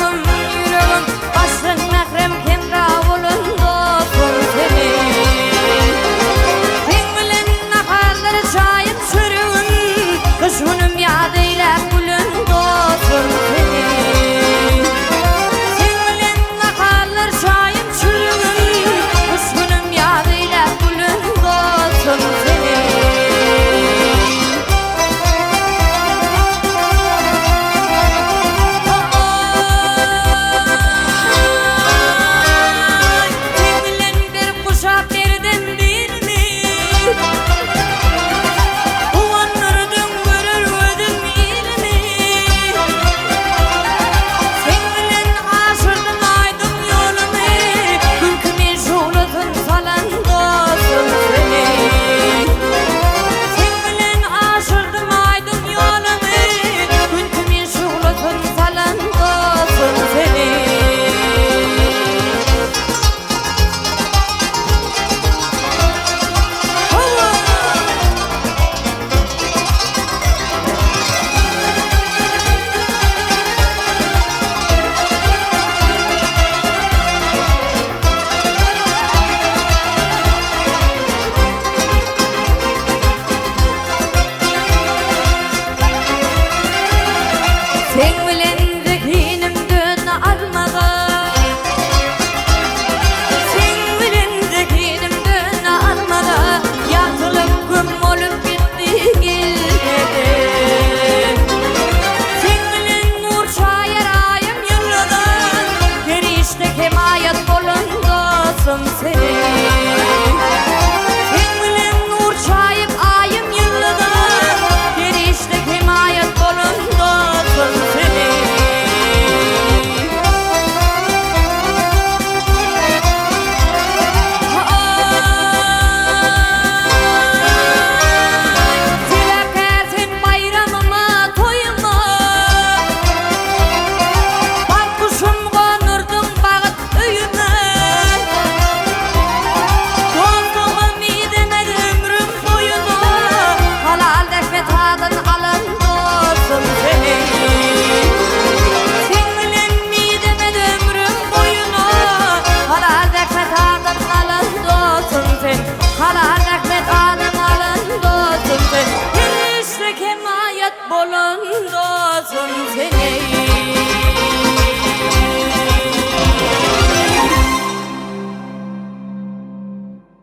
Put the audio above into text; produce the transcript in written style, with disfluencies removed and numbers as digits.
dostum yüreğim, başın mehrem kemra olun dostum seni. Sen bilen nakarlar çayım sürün, düşmanım yad eylep gülün dostum seni. Sen bilen nakarlar çayım sürün, düşmanım yad eylep gülün dostum seni. Sen bilen zekinimden almadı, sen bilen zekinimden almadı, yatılıp güm olup gitti gelmedi. Sen bilen nur çayır ayım yılladın, gerişte kemayet bolun dostum seni. Sen bilen nur çayıp ayım yılladın, gerişte kemayet bolun dostum seni. Dilerken bayramıma toyuma, bak kuşum konurdum bağıt öyüme. Dostuma mideme ömrüm boyuna, halal dekmet adın alın dostum seni. Sen bilen mideme ömrüm boyuna, halal dekmet adın alın dostum seni. Halal dekmet adın alın dostum seni. Gelişte kemayet bolun dostum seni.